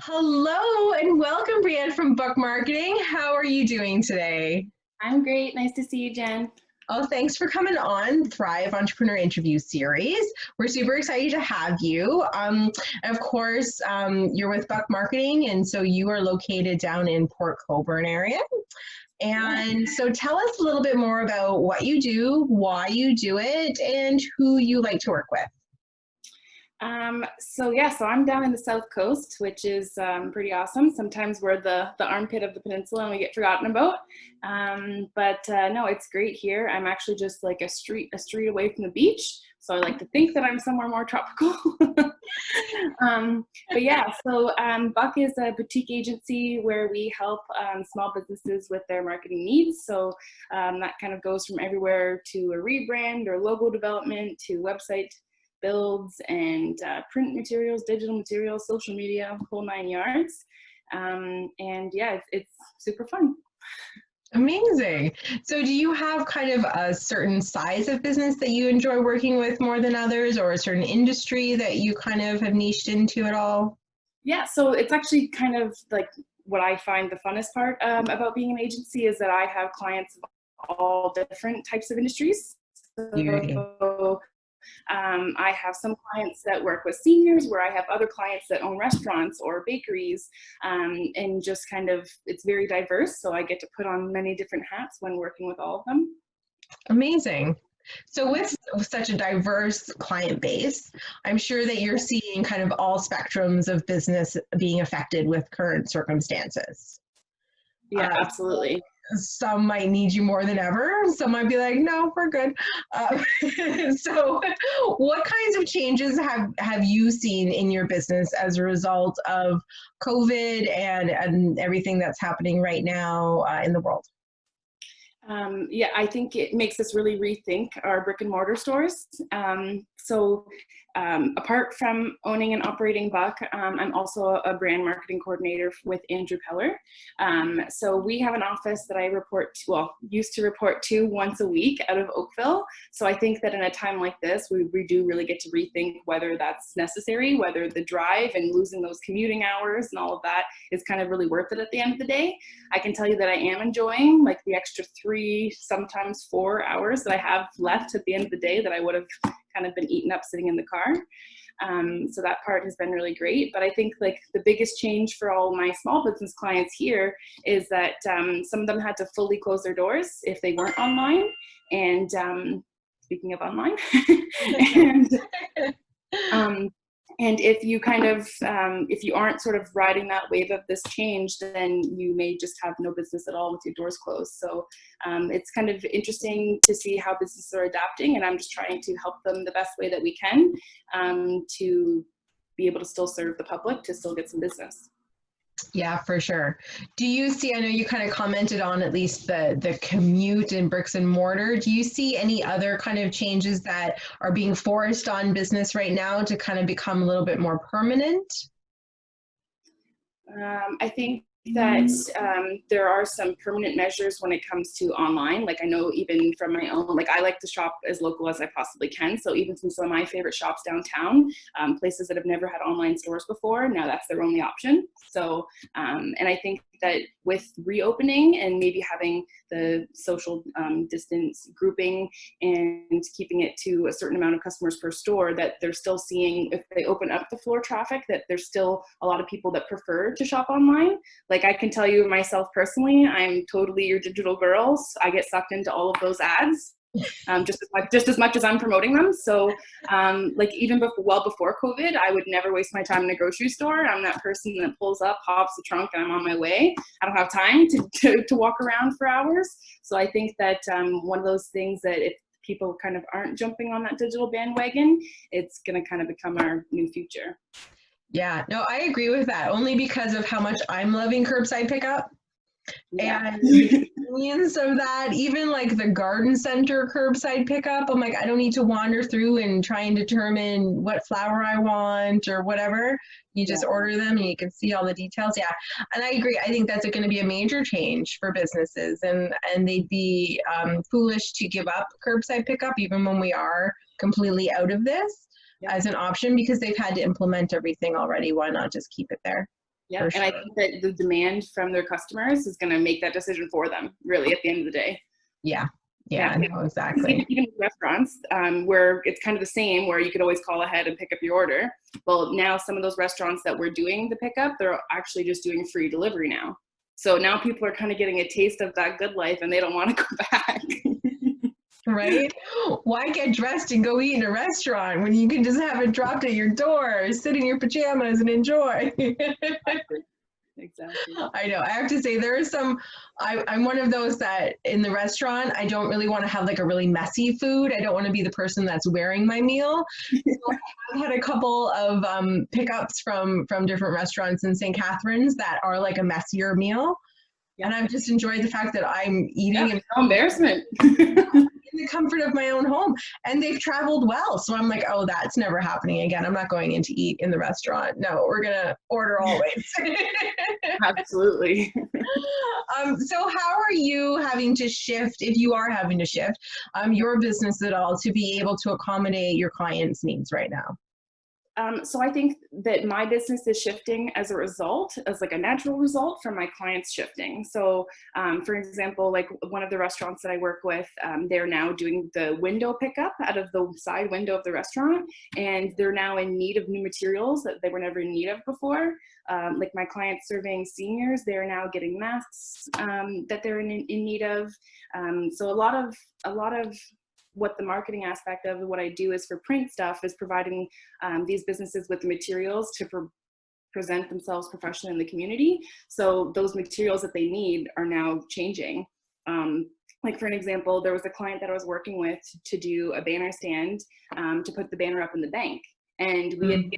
Hello and welcome, Brianne from Book Marketing. How are you doing today? I'm great. Nice to see you, Jen. Oh, thanks for coming on Thrive Entrepreneur Interview Series. We're super excited to have you. Of course, you're with Buck Marketing, and so you are located down in Port Colborne area. Yeah. And so tell us a little bit more about what you do, why you do it, and who you like to work with. So I'm down in the South Coast, which is pretty awesome. Sometimes we're the armpit of the peninsula and we get forgotten about. But no, it's great here. I'm actually just like a street away from the beach. So I like to think that I'm somewhere more tropical. But Buck is a boutique agency where we help small businesses with their marketing needs. So that kind of goes from everywhere to a rebrand or logo development to website builds and print materials, digital materials, social media, whole 9 yards. It's super fun. Amazing. So do you have kind of a certain size of business that you enjoy working with more than others, or a certain industry that you kind of have niched into at all? Yeah, so it's actually kind of like what I find the funnest part about being an agency is that I have clients of all different types of industries. Beauty. So I have some clients that work with seniors, where I have other clients that own restaurants or bakeries, and just kind of, it's very diverse. So I get to put on many different hats when working with all of them. Amazing. So with such a diverse client base, I'm sure that you're seeing kind of all spectrums of business being affected with current circumstances. Yeah, absolutely. Some might need you more than ever. Some might be like, no, we're good. Uh, so what kinds of changes have you seen in your business as a result of COVID and everything that's happening right now in the world? I think it makes us really rethink our brick and mortar stores. Apart from owning and operating Buck, I'm also a brand marketing coordinator with Andrew Peller. So we have an office that I used to report to once a week out of Oakville. So I think that in a time like this, we do really get to rethink whether that's necessary, whether the drive and losing those commuting hours and all of that is kind of really worth it at the end of the day. I can tell you that I am enjoying like the extra 3, sometimes 4 hours that I have left at the end of the day that I would have kind of been eaten up sitting in the car. So that part has been really great. But I think like the biggest change for all my small business clients here is that some of them had to fully close their doors if they weren't online. And speaking of online, and and if you if you aren't sort of riding that wave of this change, then you may just have no business at all with your doors closed. So it's kind of interesting to see how businesses are adapting, and I'm just trying to help them the best way that we can to be able to still serve the public, to still get some business. Yeah, for sure. Do you see, I know you kind of commented on at least the commute in bricks and mortar. Do you see any other kind of changes that are being forced on business right now to kind of become a little bit more permanent? I think that there are some permanent measures when it comes to online. Like I know even from my own, like I like to shop as local as I possibly can. So even from some of my favorite shops downtown, places that have never had online stores before, now that's their only option. So, and I think that with reopening and maybe having the social distance grouping and keeping it to a certain amount of customers per store, that they're still seeing, if they open up the floor traffic, that there's still a lot of people that prefer to shop online. Like I can tell you myself personally, I'm totally your digital girl. I get sucked into all of those ads. Just as much as I'm promoting them. So like even before COVID, I would never waste my time in a grocery store. I'm that person that pulls up, hops the trunk, and I'm on my way. I don't have time to walk around for hours. So I think that one of those things that if people kind of aren't jumping on that digital bandwagon, it's going to kind of become our new future. Yeah, no, I agree with that only because of how much I'm loving curbside pickup. Yeah. And the convenience of that, even like the garden center curbside pickup, I'm like, I don't need to wander through and try and determine what flower I want or whatever. You just order them and you can see all the details. Yeah. And I agree. I think that's going to be a major change for businesses, and they'd be foolish to give up curbside pickup even when we are completely out of this as an option, because they've had to implement everything already. Why not just keep it there? Yeah, for and sure. I think that the demand from their customers is going to make that decision for them, really, at the end of the day. Yeah. Yeah, Yeah, no, exactly. even restaurants, where it's kind of the same, where you could always call ahead and pick up your order. Well, now some of those restaurants that were doing the pickup, they're actually just doing free delivery now. So now people are kind of getting a taste of that good life, and they don't want to go back. Right? Why get dressed and go eat in a restaurant when you can just have it dropped at your door, sit in your pajamas and enjoy? Exactly. I know. I have to say, there are some. I'm one of those that in the restaurant, I don't really want to have like a really messy food. I don't want to be the person that's wearing my meal. So I've had a couple of pickups from different restaurants in St. Catharines that are like a messier meal. Yeah. And I've just enjoyed the fact that I'm eating Yeah, no embarrassment. in the comfort of my own home, and they've traveled well. So I'm like, oh, that's never happening again. I'm not going in to eat in the restaurant. No, we're gonna order always. Absolutely. So how are you having to shift, if you are having to shift, your business at all to be able to accommodate your clients' needs right now? So I think that my business is shifting as a result, as like a natural result from my clients shifting. So for example, like one of the restaurants that I work with, they're now doing the window pickup out of the side window of the restaurant, and they're now in need of new materials that they were never in need of before. Like my clients serving seniors, they're now getting masks that they're in need of. So a lot of what the marketing aspect of what I do is for print stuff is providing these businesses with the materials to present themselves professionally in the community. So those materials that they need are now changing. Like for an example, there was a client that I was working with to do a banner stand to put the banner up in the bank. And we had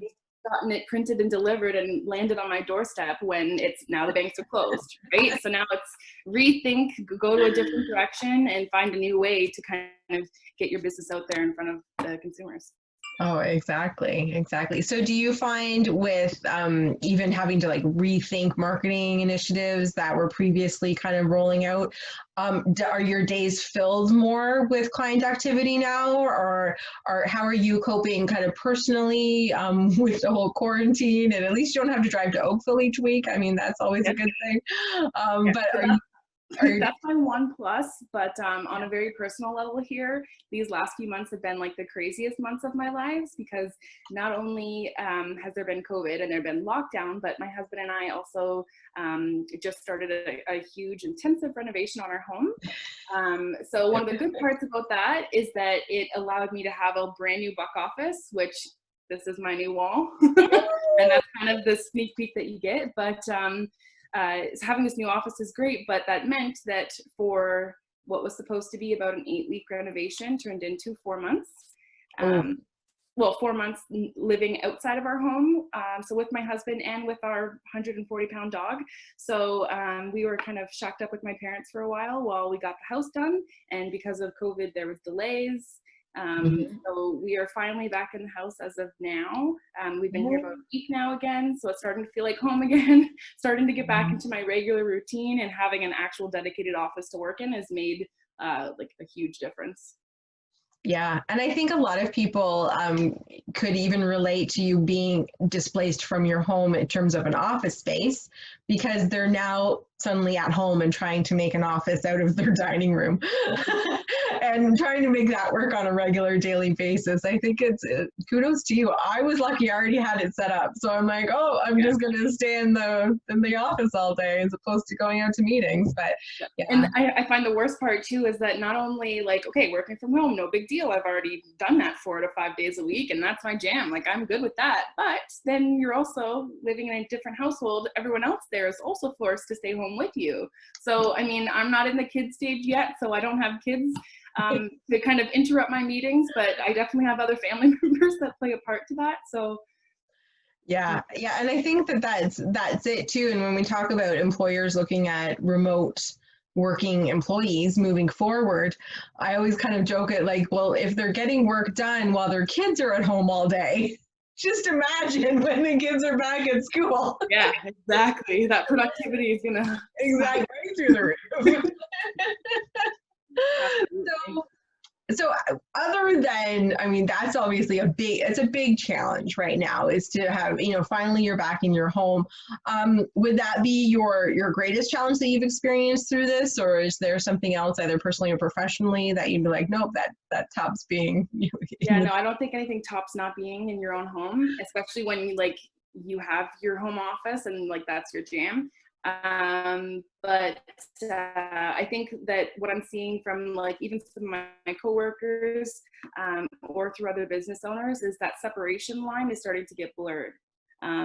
gotten it printed and delivered and landed on my doorstep when it's now the banks are closed, right? So now it's rethink, go to a different direction and find a new way to kind of get your business out there in front of the consumers. Oh, exactly. Exactly. So do you find with even having to like rethink marketing initiatives that were previously kind of rolling out, are your days filled more with client activity now, or how are you coping kind of personally with the whole quarantine? And at least you don't have to drive to Oakville each week. I mean, that's always a good thing. But that's my one plus, but on a very personal level here, these last few months have been like the craziest months of my lives, because not only has there been COVID and there been lockdown, but my husband and I also just started a huge intensive renovation on our home. So one of the good parts about that is that it allowed me to have a brand new buck office, which this is my new wall. And that's kind of the sneak peek that you get. But so having this new office is great, but that meant that for what was supposed to be about an 8-week renovation turned into 4 months. Well, 4 months living outside of our home. So with my husband and with our 140-pound dog. So we were kind of shacked up with my parents for a while we got the house done. And because of COVID, there was delays. So we are finally back in the house as of now. We've been here about a week now again, so it's starting to feel like home again. Starting to get back into my regular routine, and having an actual dedicated office to work in has made like a huge difference. Yeah, and I think a lot of people could even relate to you being displaced from your home in terms of an office space, because they're now suddenly at home and trying to make an office out of their dining room and trying to make that work on a regular daily basis. I think it's kudos to you. I was lucky I already had it set up. So I'm like, oh, I'm just going to stay in the office all day as opposed to going out to meetings. But yeah. And I find the worst part too is that not only like, okay, working from home, no big deal. I've already done that 4 to 5 days a week and that's my jam. Like I'm good with that. But then you're also living in a different household. Everyone else there is also forced to stay home with you. So, I mean, I'm not in the kid stage yet, so I don't have kids to kind of interrupt my meetings, but I definitely have other family members that play a part to that. So yeah, and I think that's it too. And when we talk about employers looking at remote working employees moving forward, I always kind of joke at like, well, if they're getting work done while their kids are at home all day, just imagine when the kids are back at school. Yeah, exactly. That productivity is gonna exactly right through the roof. So So other than, I mean, that's obviously it's a big challenge right now is to have, finally you're back in your home. Would that be your greatest challenge that you've experienced through this? Or is there something else either personally or professionally that you'd be like, nope, that tops being, Yeah, no, I don't think anything tops not being in your own home, especially when you have your home office and like that's your jam. But I think that what I'm seeing from like even some of my coworkers or through other business owners is that separation line is starting to get blurred.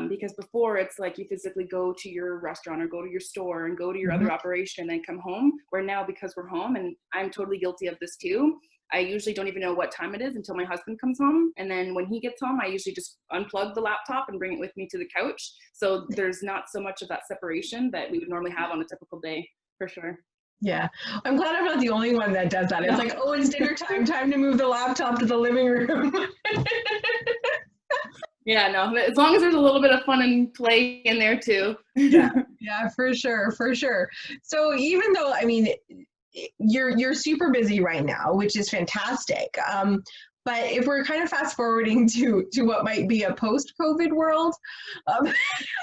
Because before it's like you physically go to your restaurant or go to your store and go to your other operation and then come home, where now because we're home, and I'm totally guilty of this too, I usually don't even know what time it is until my husband comes home. And then when he gets home, I usually just unplug the laptop and bring it with me to the couch. So there's not so much of that separation that we would normally have on a typical day, for sure. Yeah, I'm glad I'm not the only one that does that. It's like, oh, it's dinner time to move the laptop to the living room. Yeah, no, as long as there's a little bit of fun and play in there too. Yeah, for sure. So even though, I mean, you're super busy right now, which is fantastic. But if we're kind of fast forwarding to what might be a post-COVID world,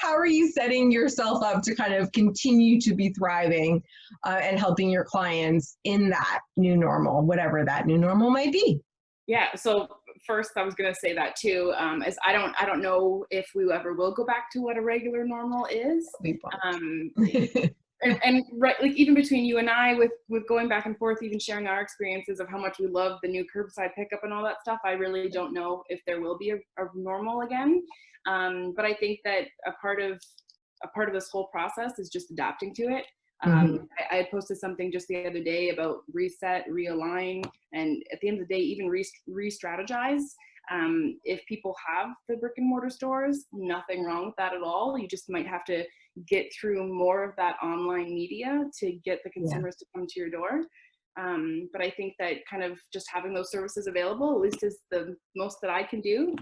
how are you setting yourself up to kind of continue to be thriving and helping your clients in that new normal, whatever that new normal might be? Yeah. So first, I was going to say that too. Is I don't know if we ever will go back to what a regular normal is. And right, like even between you and I, with going back and forth, even sharing our experiences of how much we love the new curbside pickup and all that stuff, I really don't know if there will be a normal again. But I think that a part of this whole process is just adapting to it. I had posted something just the other day about reset, realign, and at the end of the day, even re-strategize. If people have the brick and mortar stores, nothing wrong with that at all. You just might have to get through more of that online media to get the consumers to come to your door. But I think that kind of just having those services available, at least, is the most that I can do.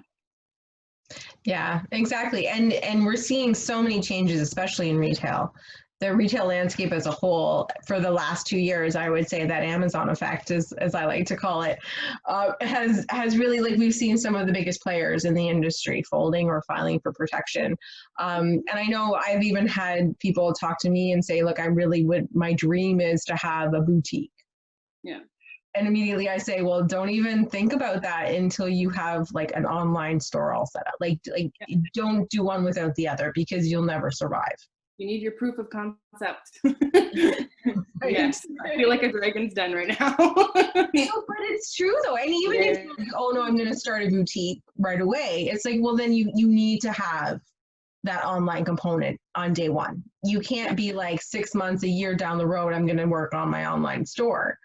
Yeah, exactly. And we're seeing so many changes, especially in retail. The retail landscape as a whole for the last 2 years, I would say that Amazon effect, as I like to call it, has really, like, we've seen some of the biggest players in the industry folding or filing for protection. And I know I've even had people talk to me and say, look, my dream is to have a boutique. Yeah. And immediately I say, well, don't even think about that until you have like an online store all set up. Like don't do one without the other, because you'll never survive. You need your proof of concept. Yes, I feel like a dragon's den right now. No, but it's true though. And even if you're like, oh no, I'm going to start a boutique right away, it's like, well, then you need to have that online component on day one. You can't be like 6 months, a year down the road, I'm going to work on my online store.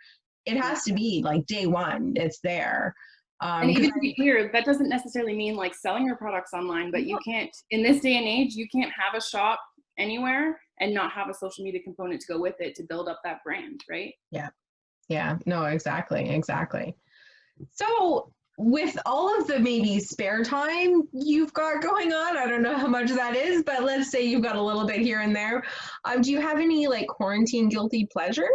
It has to be like day one, it's there. And even to be clear, that doesn't necessarily mean like selling your products online, but you can't, in this day and age, you can't have a shop anywhere and not have a social media component to go with it to build up that brand, right? Yeah, no, exactly. So with all of the maybe spare time you've got going on, I don't know how much that is, but let's say you've got a little bit here and there. Do you have any like quarantine guilty pleasures?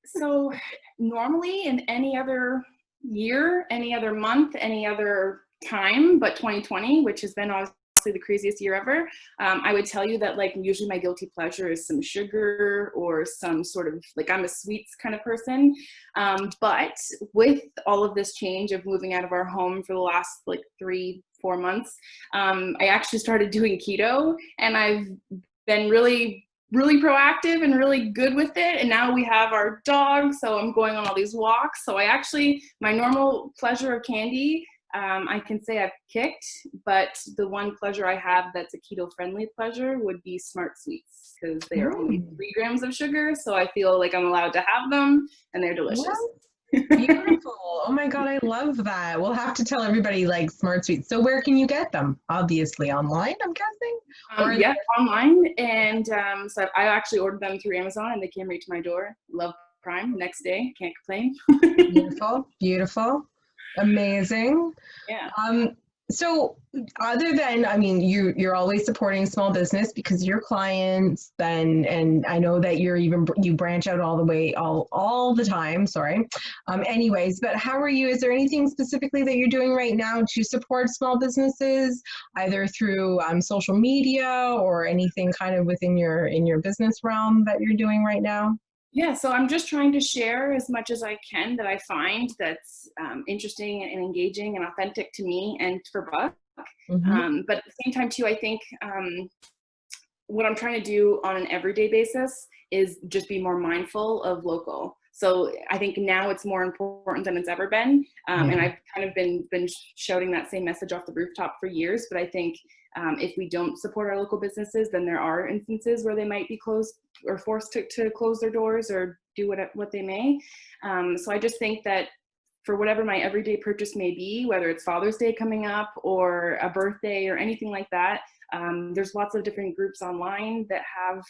So normally in any other year, any other month, any other time, but 2020, which has been obviously the craziest year ever, I would tell you that like usually my guilty pleasure is some sugar or some sort of, like, I'm a sweets kind of person. But with all of this change of moving out of our home for the last like 3-4 months, I actually started doing keto, and I've been really proactive and really good with it. And now we have our dog, so I'm going on all these walks. So my normal pleasure of candy, I can say I've kicked, but the one pleasure I have that's a keto friendly pleasure would be Smart Sweets, because they are only 3 grams of sugar. So I feel like I'm allowed to have them, and they're delicious. Beautiful. Oh my God, I love that. We'll have to tell everybody, like, Smart Sweets. So where can you get them? Obviously online, I'm guessing? Yeah, online. And so I actually ordered them through Amazon, and they came right to my door. Love Prime. Next day, can't complain. Beautiful. Amazing. Yeah. So other than, I mean, you're always supporting small business because your clients then, and I know that you branch out all the way, all the time, sorry. Anyways, but how are you, is there anything specifically that you're doing right now to support small businesses, either through social media or anything kind of within in your business realm that you're doing right now? Yeah, so I'm just trying to share as much as I can that I find that's interesting and engaging and authentic to me and for Buck. Hmm. But at the same time, too, I think what I'm trying to do on an everyday basis is just be more mindful of local. So I think now it's more important than it's ever been. And Yeah. I've kind of been shouting that same message off the rooftop for years. But I think if we don't support our local businesses, then there are instances where they might be closed or forced to close their doors or do what they may. So I just think that for whatever my everyday purchase may be, whether it's Father's Day coming up or a birthday or anything like that, there's lots of different groups online that have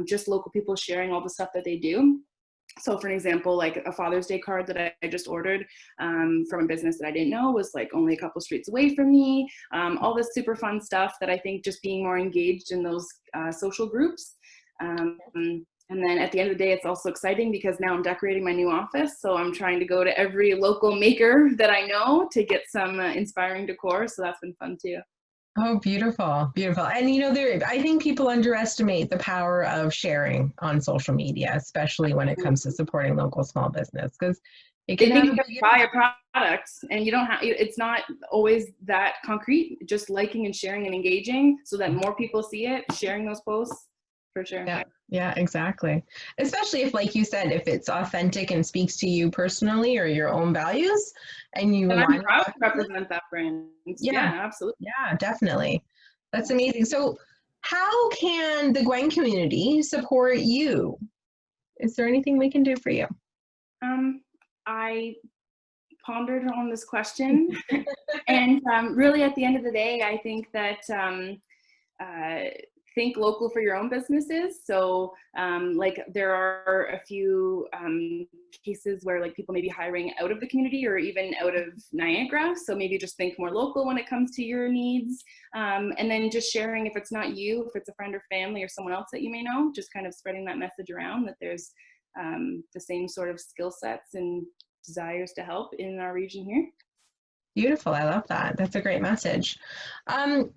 just local people sharing all the stuff that they do. So for an example, like a Father's Day card that I just ordered from a business that I didn't know was like only a couple streets away from me. All this super fun stuff that I think just being more engaged in those social groups. Um, and then at the end of the day, it's also exciting because now I'm decorating my new office. So I'm trying to go to every local maker that I know to get some inspiring decor. So that's been fun too. Oh, beautiful, beautiful. And I think people underestimate the power of sharing on social media, especially when it comes to supporting local small business, because it They can think have you a have big to buy impact. a product and you don't have, it's not always that concrete, just liking and sharing and engaging so that more people see it, sharing those posts for sure. Yeah, yeah, exactly. Especially if, like you said, if it's authentic and speaks to you personally or your own values and you And I'm align with proud to that person. represent that brand. Yeah, Yeah, absolutely. yeah, definitely. That's Absolutely. amazing. So, how can the Gwen community support you? Is there anything we can do for you? I pondered on this question and really at the end of the day, I think that uh, think local for your own businesses. So like there are a few cases where like people may be hiring out of the community or even out of Niagara. So maybe just think more local when it comes to your needs. And then just sharing if it's not you, if it's a friend or family or someone else that you may know, just kind of spreading that message around that there's the same sort of skill sets and desires to help in our region here. Beautiful. I love that. That's a great message. Um,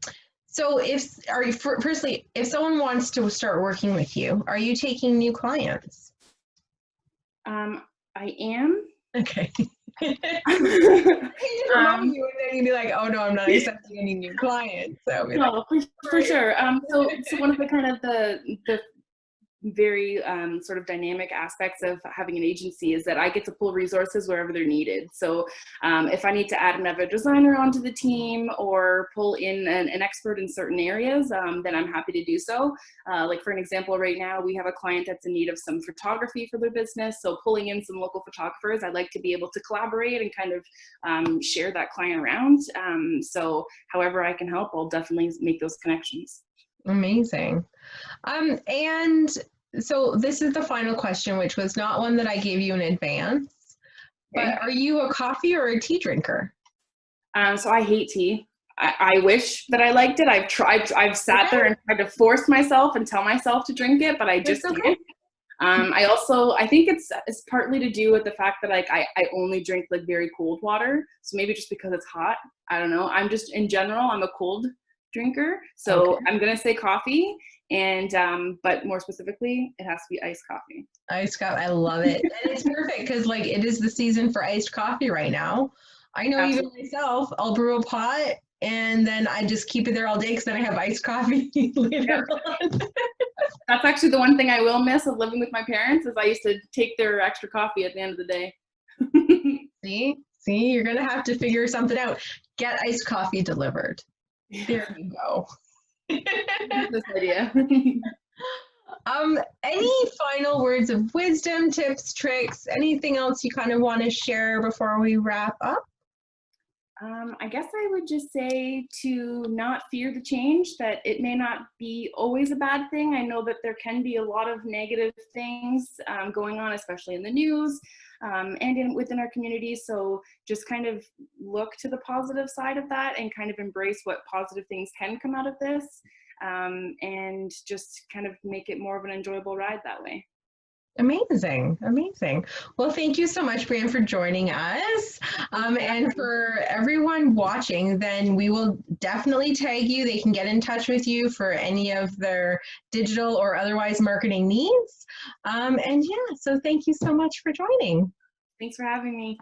so firstly, if someone wants to start working with you, are you taking new clients? I am. Okay. I hate to promote um, you and then you'd be like, oh no, I'm not accepting any new clients. So I'll be like, no, for sure. So one of the kind of the very sort of dynamic aspects of having an agency is that I get to pull resources wherever they're needed. So if I need to add another designer onto the team or pull in an expert in certain areas, then I'm happy to do so. Like for an example, right now we have a client that's in need of some photography for their business. So pulling in some local photographers, I'd like to be able to collaborate and kind of share that client around. So however I can help, I'll definitely make those connections. amazing. And so this is the final question, which was not one that I gave you in advance, but Okay. are you a coffee or a tea drinker? So I hate tea. I wish that I liked it. I've sat there Okay, and tried to force myself and tell myself to drink it, but I that's just okay. can't. I think it's partly to do with the fact that like I only drink like very cold water. So maybe just because it's hot, I don't know. I'm just in general, I'm a cold drinker. So Okay. I'm gonna say coffee and but more specifically, it has to be iced coffee. Iced coffee, I love it. And it's perfect because like it is the season for iced coffee right now. I know even Absolutely. myself, I'll brew a pot and then I just keep it there all day because then I have iced coffee later on. That's actually the one thing I will miss of living with my parents is I used to take their extra coffee at the end of the day. See, you're gonna have to figure something out. Get iced coffee delivered. Yeah, There you go. this idea. Any final words of wisdom, tips, tricks, anything else you kind of want to share before we wrap up? I guess I would just say to not fear the change, that it may not be always a bad thing. I know that there can be a lot of negative things going on, especially in the news and within our community. So just kind of look to the positive side of that and kind of embrace what positive things can come out of this, and just kind of make it more of an enjoyable ride that way. Amazing, amazing. Well, thank you so much, Brianne, for joining us. And for everyone watching, then we will definitely tag you. They can get in touch with you for any of their digital or otherwise marketing needs. And yeah, so thank you so much for joining. Thanks for having me.